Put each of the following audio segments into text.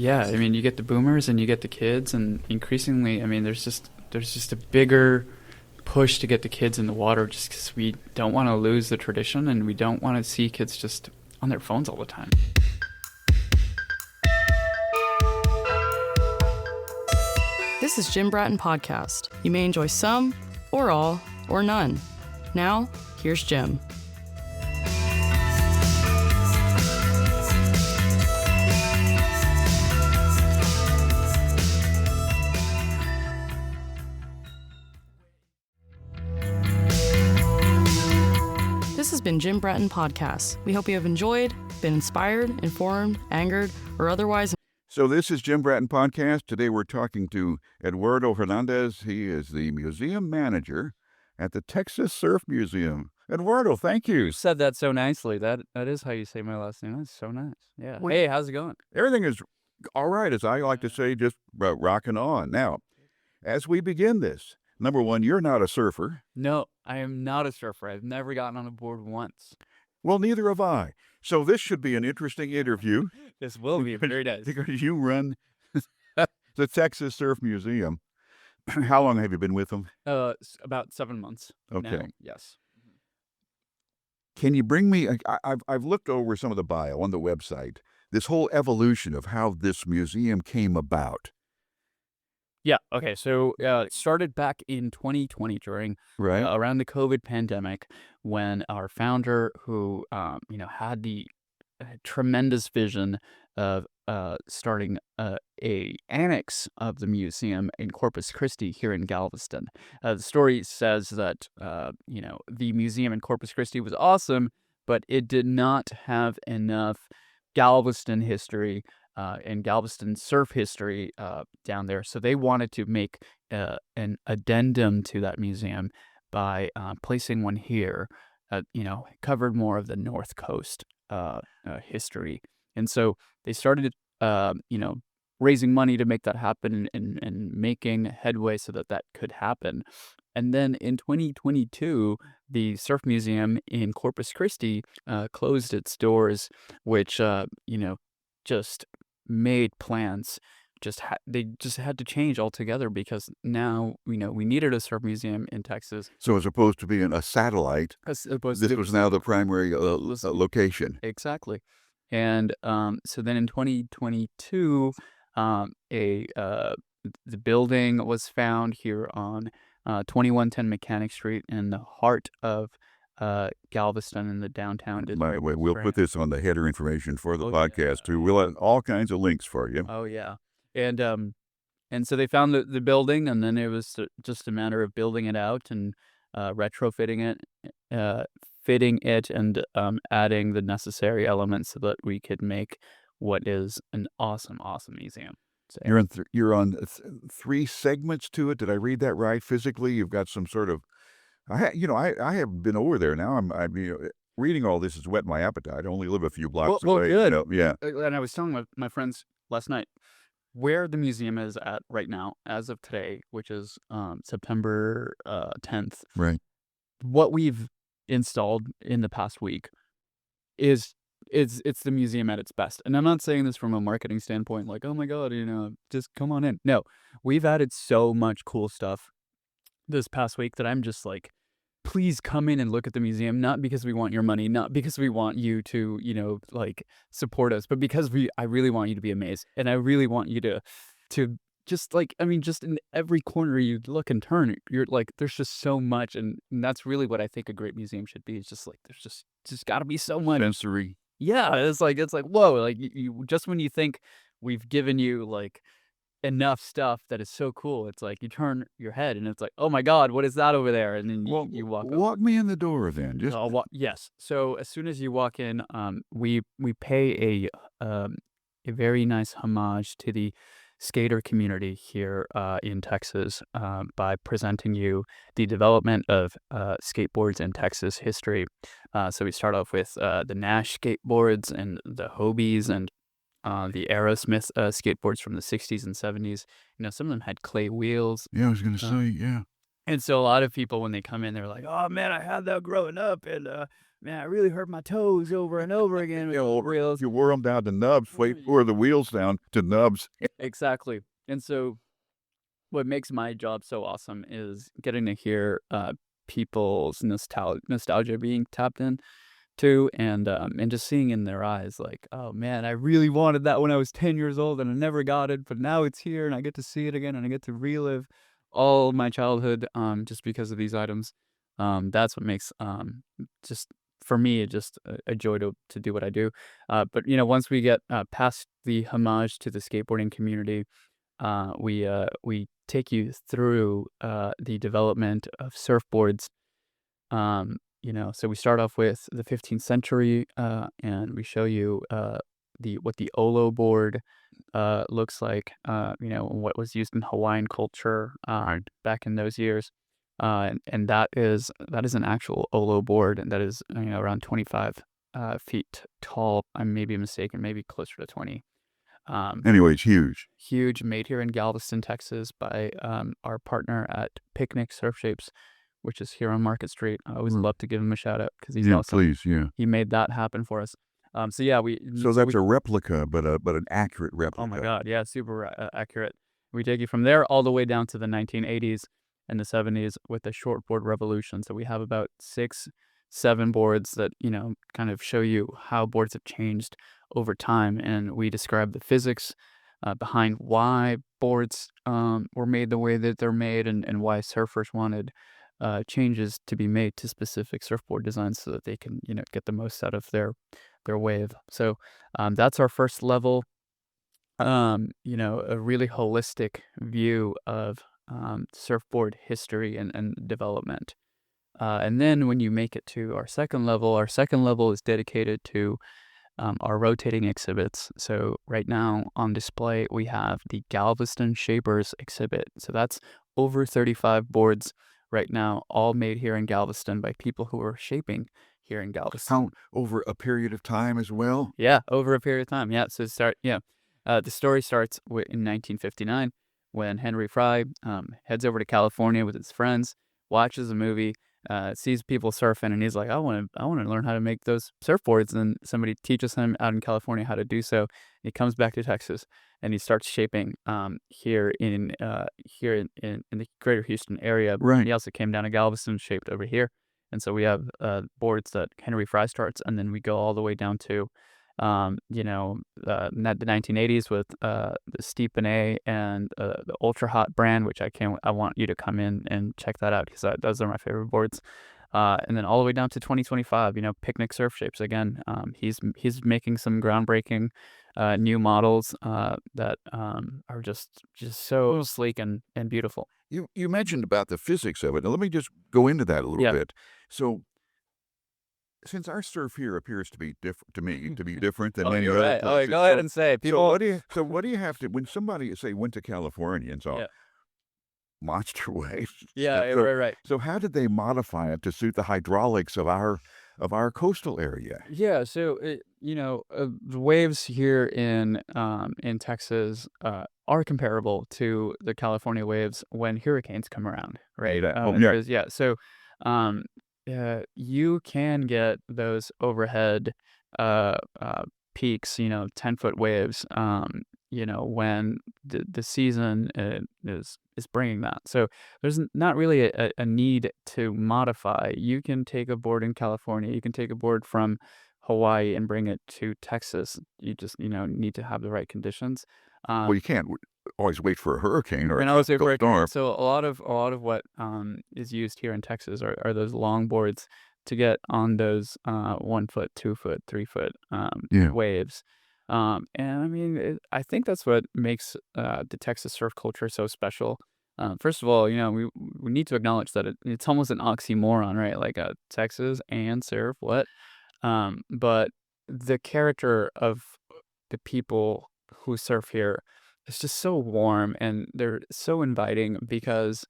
Yeah, I mean, you get the boomers and you get the kids, and increasingly, I mean, there's just a bigger push to get the kids in the water just because we don't want to lose the tradition and we don't want to see kids just on their phones all the time. This is Jim Bratton Podcast. You may enjoy some, or all, or none. Now, here's Jim. This has been Jim Bratton Podcast. We hope you have enjoyed, been inspired, informed, angered, or otherwise. So this is Jim Bratton Podcast. Today we're talking to Eduardo Hernandez. He is the museum manager at the Texas Surf Museum. Eduardo, thank you. You said that so nicely. That is how you say my last name. That's so nice. Yeah. Well, hey, how's it going? Everything is all right, as I like to say, just rocking on. Now, as we begin this, number one, you're not a surfer. No, I am not a surfer. I've never gotten on a board once. Well, neither have I. So this should be an interesting interview. This will be very nice. Because you run the Texas Surf Museum. How long have you been with them? About 7 months. Okay. Now. Yes. Can you bring me, I've looked over some of the bio on the website, this whole evolution of how this museum came about. Yeah. Okay. So it started back in 2020 during around the COVID pandemic, when our founder, who had the tremendous vision of starting a annex of the museum in Corpus Christi here in Galveston. The story says that the museum in Corpus Christi was awesome, but it did not have enough Galveston history and Galveston surf history down there. So they wanted to make an addendum to that museum by placing one here, covered more of the North Coast history. And so they started, raising money to make that happen and making headway so that could happen. And then in 2022, the Surf Museum in Corpus Christi closed its doors, which, just made plans. They just had to change altogether, because now we needed a surf museum in Texas. So as opposed to being a satellite, this was now the primary location. Exactly. And so then in 2022, the building was found here on 2110 Mechanic Street in the heart of Galveston in the downtown. By the way, we'll put this on the header information for the podcast too. We'll have all kinds of links for you. Oh yeah. And so they found the building, and then it was just a matter of building it out and retrofitting it, fitting it, and adding the necessary elements so that we could make what is an awesome museum. So, you're on three segments to it. Did I read that right? Physically, you've got some sort of. I have been over there now. I'm reading all this has whet my appetite. I only live a few blocks away. Good. Yeah. And I was telling my friends last night where the museum is at right now, as of today, which is September 10th. Right. What we've installed in the past week is it's the museum at its best. And I'm not saying this from a marketing standpoint, like, oh my God, just come on in. No, we've added so much cool stuff this past week that I'm just like, please come in and look at the museum, not because we want your money, not because we want you to, support us, but because I really want you to be amazed. And I really want you to just just in every corner you look and turn, you're like, there's just so much. And that's really what I think a great museum should be. It's just like, there's just gotta be so much. Sensory. Yeah. It's like, whoa, like you just when you think we've given you like enough stuff that is so cool, it's like you turn your head and it's like, oh my God, what is that over there? And then you walk me in the door then. Just yes. So as soon as you walk in, we pay a very nice homage to the skater community here in Texas by presenting you the development of skateboards in Texas history. So we start off with the Nash skateboards and the Hobies and the Aerosmith skateboards from the 60s and 70s. Some of them had clay wheels. Yeah, I was going to say, yeah. And so a lot of people, when they come in, they're like, oh man, I had that growing up. And man, I really hurt my toes over and over again with the reels. You wore them down to nubs, wore the wheels down to nubs. Exactly. And so what makes my job so awesome is getting to hear people's nostalgia being tapped in to, and just seeing in their eyes like, oh man, I really wanted that when I was 10 years old and I never got it, but now it's here and I get to see it again and I get to relive all my childhood just because of these items. That's what makes just for me just a joy to do what I do. But once we get past the homage to the skateboarding community, we take you through the development of surfboards. So we start off with the 15th century, and we show you what the Olo board looks like. What was used in Hawaiian culture back in those years, and that is an actual Olo board, and that is around 25 feet tall. I may be mistaken, maybe closer to 20. Anyway, it's huge. Huge, made here in Galveston, Texas, by our partner at Picnic Surf Shapes, which is here on Market Street. I always love to give him a shout out because he's awesome. Please, yeah. He made that happen for us. So that's a replica, but an accurate replica. Oh my God, yeah, super accurate. We take you from there all the way down to the 1980s and the 70s with the shortboard revolution. So we have about 6-7 boards that kind of show you how boards have changed over time, and we describe the physics behind why boards were made the way that they're made, and why surfers wanted changes to be made to specific surfboard designs so that they can get the most out of their wave. So that's our first level, a really holistic view of surfboard history and development. And then when you make it to our second level is dedicated to our rotating exhibits. So right now on display, we have the Galveston Shapers exhibit. So that's over 35 boards right now, all made here in Galveston by people who are shaping here in Galveston. Over a period of time as well? Yeah, over a period of time. Yeah, so the story starts in 1959 when Henry Fry heads over to California with his friends, watches a movie, sees people surfing, and he's like, I want to learn how to make those surfboards. And somebody teaches him out in California how to do so. He comes back to Texas and he starts shaping here in the greater Houston area. Right. He also came down to Galveston, shaped over here. And so we have boards that Henry Fry starts, and then we go all the way down to the 1980s with the Steep A and the Ultra Hot brand, which I want you to come in and check that out because those are my favorite boards. And then all the way down to 2025, Picnic Surf Shapes again. He's making some groundbreaking new models that are just so sleek and beautiful. You mentioned about the physics of it. Now, let me just go into that a little bit. So, since our surf here appears to be different than any other right. places, Go ahead and say people. So what do you have to when somebody say went to California and saw monster waves? Right. So how did they modify it to suit the hydraulics of our coastal area? Yeah, so the waves here in Texas are comparable to the California waves when hurricanes come around, right? So you can get those overhead peaks, 10-foot waves, when the season is bringing that. So there's not really a need to modify. You can take a board in California, you can take a board from Hawaii and bring it to Texas. You just, need to have the right conditions. Well, you can't always wait for a hurricane or a storm. So a lot of what is used here in Texas are those long boards to get on those 1 foot, 2 foot, 3 foot waves. And I mean, I think that's what makes the Texas surf culture so special. First of all, we need to acknowledge that it's almost an oxymoron, right? Like Texas and surf, what? But the character of the people who surf here is just so warm, and they're so inviting because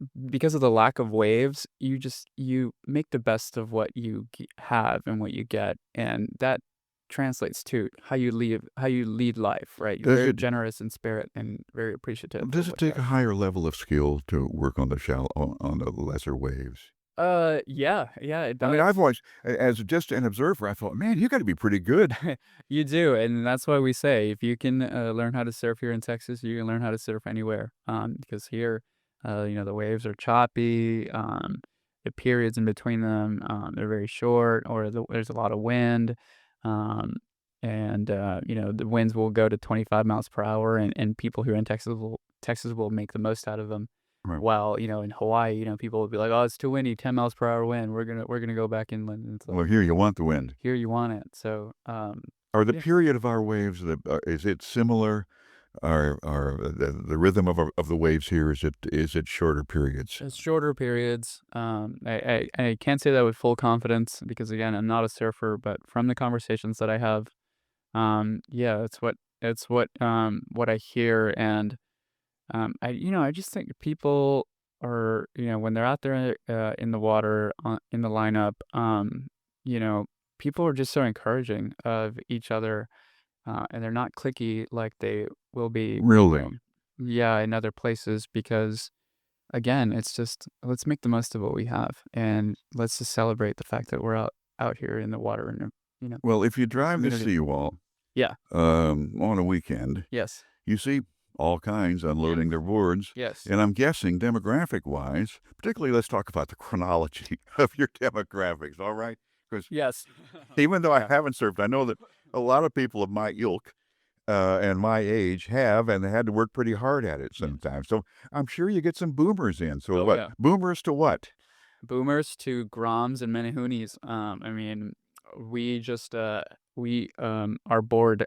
of the lack of waves. You make the best of what you have and what you get, and that translates to how you lead life, right? You're very generous in spirit and very appreciative. Does it take a higher level of skill to work on the lesser waves? Yeah, it I mean, does. I've watched as just an observer. I thought, man, you got to be pretty good. You do, and that's why we say if you can learn how to surf here in Texas, you can learn how to surf anywhere. Because here, the waves are choppy. The periods in between them, they're very short, or there's a lot of wind. Um, and the winds will go to 25 miles per hour, and people here in Texas will make the most out of them. Right. While in Hawaii, people will be like, "Oh, it's too windy, 10 miles per hour wind. We're gonna go back inland." And it's like, Well, here you want the wind. here you want it. So, Are the yeah, period of our waves, is it similar? Are the rhythm of the waves here, is it shorter periods? it's shorter periods. I can't say that with full confidence because again, I'm not a surfer, but from the conversations that I have, yeah, it's what I hear, and I just think people are, when they're out there in the water, in the lineup, you know, people are just so encouraging of each other, and they're not cliquey like they will be, Really? yeah, in other places because, again, it's just let's make the most of what we have, and let's just celebrate the fact that we're out here in the water and Well, if you drive to community. Seawall Yeah. on a weekend, Yes. you see all kinds unloading their boards. Yes. And I'm guessing demographic-wise, particularly let's talk about the chronology of your demographics, all right? Because Yes. even though I Yeah. haven't surfed, I know that a lot of people of my ilk and my age have, and they had to work pretty hard at it sometimes. So I'm sure you get some boomers in. So Oh what? yeah. Boomers to what? Boomers to Groms and Menahunis. I mean, we just our board,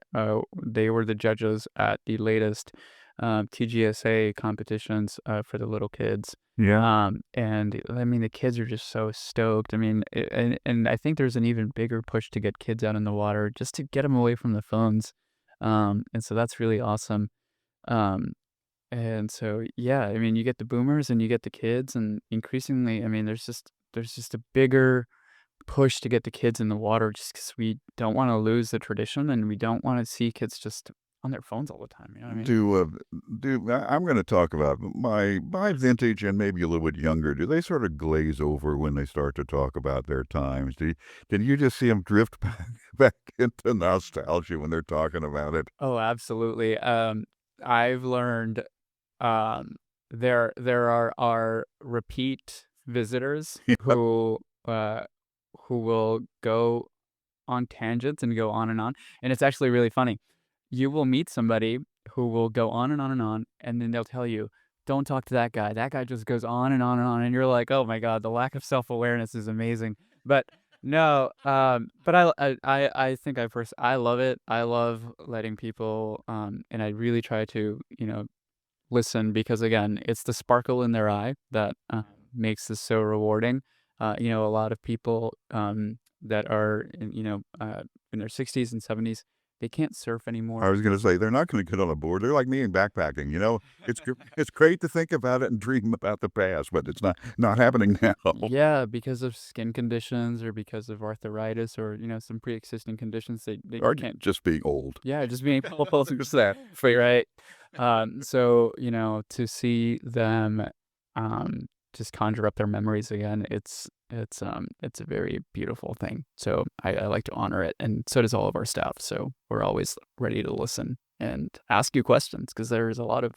they were the judges at the latest TGSA competitions for the little kids. Yeah. And I mean the kids are just so stoked. I mean, and I think there's an even bigger push to get kids out in the water just to get them away from the phones. And so that's really awesome. Um, and so, yeah, I mean, you get the boomers and you get the kids, and increasingly, I mean, there's just a bigger push to get the kids in the water just because we don't want to lose the tradition and we don't want to see kids just on their phones all the time. You know what I mean? I'm going to talk about my vintage and maybe a little bit younger. Do they sort of glaze over when they start to talk about their times? Did you just see them drift back into nostalgia when they're talking about it? Oh, absolutely. I've learned there are repeat visitors uh, who will go on tangents and go on and on. And it's actually really funny. You will meet somebody who will go on and on and on, and then they'll tell you, "Don't talk to that guy. That guy just goes on and on and on." And you're like, "Oh my God, the lack of self-awareness is amazing." But no, but I think I love it. I love letting people, and I really try to, listen because again, it's the sparkle in their eye that makes this so rewarding. A lot of people that are in their 60s and 70s, they can't surf I anymore. was going to say they're not going to get on a board. They're like me in backpacking. It's great to think about it and dream about the past, but it's not happening now. Yeah, because of skin conditions or because of arthritis or some pre-existing conditions, they Or can't. just being old. Yeah, just being Just that. right. So to see them just conjure up their memories again, it's a very beautiful thing. So I like to honor it, and so does all of our staff. So we're always ready to listen and ask you questions because there's a lot of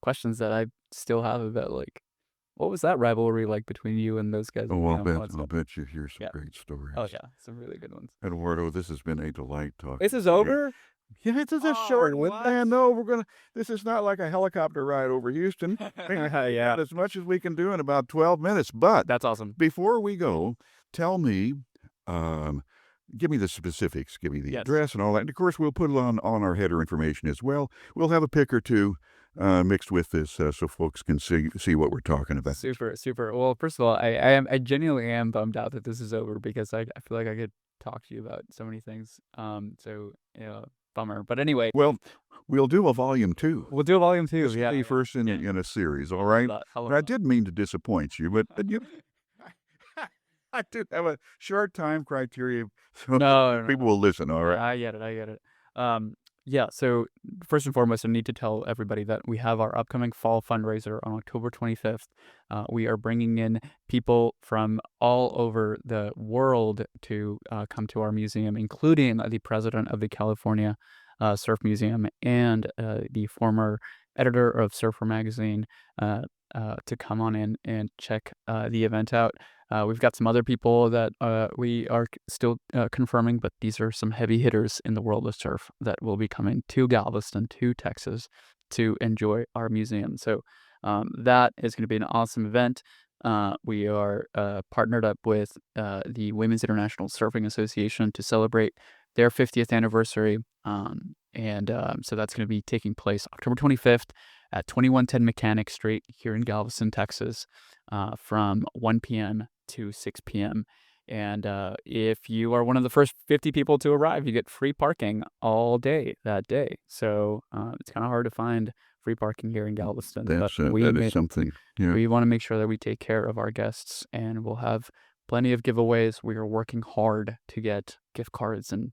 questions that I still have about like, what was that rivalry like between you and those guys? Oh, All that I'll stuff. bet you hear some Yeah. great stories. Oh yeah, some really good ones. Eduardo, this has been a delight talking This is to you. over. Yeah, this is a Oh, short one. what? Man, no, this is not like a helicopter ride over Houston. We Yeah, got as much as we can do in about 12 minutes. But that's awesome. before we go, tell me, um, give me the specifics, give me the Yes. address and all that. And of course, we'll put it on our header information as well. We'll have a pic or two mixed with this so folks can see what we're talking about. Super, super. Well, first of all, I genuinely am bummed out that this is over because I feel like I could talk to you about so many things. So bummer. But anyway, Well, we'll do a volume 2. we'll do a volume 2. This will Yeah, be yeah. first in a series, all right? I love And I that. didn't mean to disappoint you, but you, I do have a short time criteria, so No, people will listen, all right? I get it. Yeah, so first and foremost, I need to tell everybody that we have our upcoming fall fundraiser on October 25th. We are bringing in people from all over the world to come to our museum, including the president of the California Surf Museum and the former editor of Surfer Magazine to come on in and check the event out. We've got some other people that we are still confirming, but these are some heavy hitters in the world of surf that will be coming to Galveston, to Texas, to enjoy our museum. So that is going to be an awesome event. We are partnered up with the Women's International Surfing Association to celebrate their 50th anniversary. So that's going to be taking place October 25th at 2110 Mechanic Street here in Galveston, Texas, from 1 p.m. to 6 p.m. And if you are one of the first 50 people to arrive, you get free parking all day that day. So it's kind of hard to find free parking here in Galveston. That is something. Yeah. We want to make sure that we take care of our guests, and we'll have plenty of giveaways. We are working hard to get gift cards and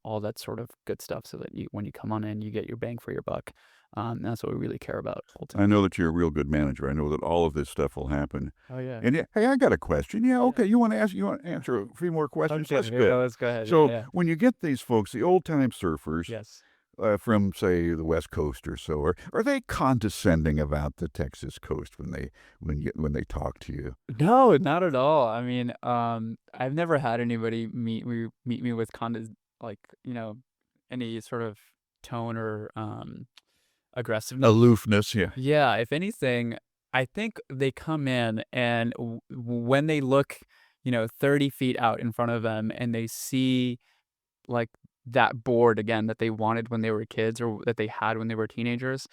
all that sort of good stuff so that when you come on in, you get your bang for your buck. That's what we really care about. Ultimately. I know that you're a real good manager. I know that all of this stuff will happen. Oh, yeah. And hey, I got a question. Yeah, okay. You want to answer a few more questions? Okay, That's good. Let's go ahead. So when you get these folks, the old-time surfers, yes. From, say, the West Coast or so, are they condescending about the Texas coast when they talk to you? No, not at all. I mean, I've never had anybody meet me with any sort of tone or aggressiveness, aloofness. Yeah. Yeah. If anything, I think they come in and when they look, 30 feet out in front of them and they see like that board again that they wanted when they were kids or that they had when they were teenagers,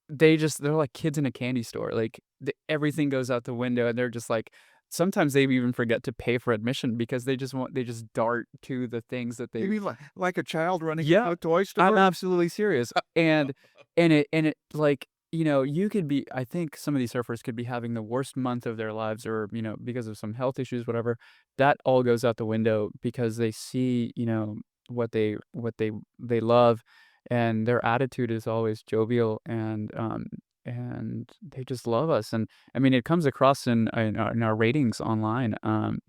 they're like kids in a candy store. Like everything goes out the window and they're just like, sometimes they even forget to pay for admission because they just dart to the things that they. You mean like a child running to a toy store? I'm absolutely serious. and it like, you could be, I think some of these surfers could be having the worst month of their lives or, because of some health issues, whatever. That all goes out the window because they see, what they love, and their attitude is always jovial and they just love us. And I mean, it comes across in our ratings online.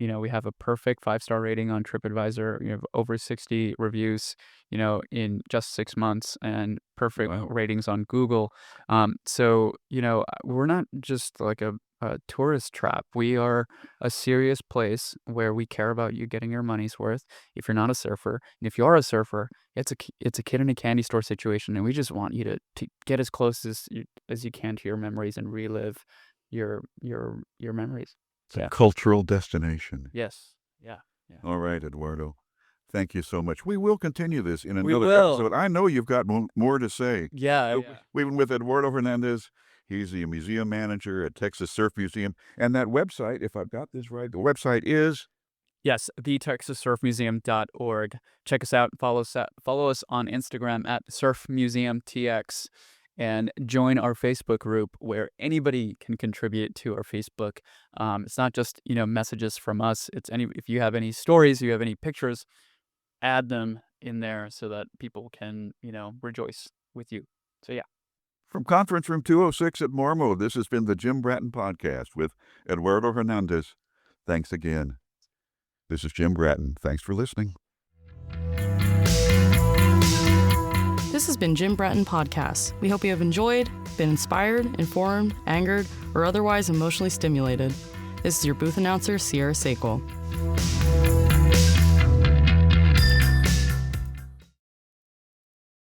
We have a perfect 5-star rating on TripAdvisor. We have over 60 reviews, in just 6 months, and perfect ratings on Google. So, we're not just like a tourist trap. We are a serious place where we care about you getting your money's worth. If you're not a surfer, and if you are a surfer, it's a kid in a candy store situation, and we just want you to get as close as you can to your memories and relive your memories. It's a cultural destination. Yes. Yeah. All right, Eduardo. Thank you so much. We will continue this in another episode. I know you've got more to say. Yeah. We've been with Eduardo Hernandez. He's the museum manager at Texas Surf Museum. And that website, if I've got this right, the website is? Yes, thetexassurfmuseum.org. Check us out. Follow us on Instagram at surfmuseumtx, and join our Facebook group where anybody can contribute to our Facebook. It's not just, messages from us. It's if you have any stories, you have any pictures, add them in there so that people can, rejoice with you. So, yeah. From Conference Room 206 at Mormo, this has been the Jim Bratton Podcast with Eduardo Hernandez. Thanks again. This is Jim Bratton. Thanks for listening. This has been Jim Bratton Podcast. We hope you have enjoyed, been inspired, informed, angered, or otherwise emotionally stimulated. This is your booth announcer, Sierra Sakel.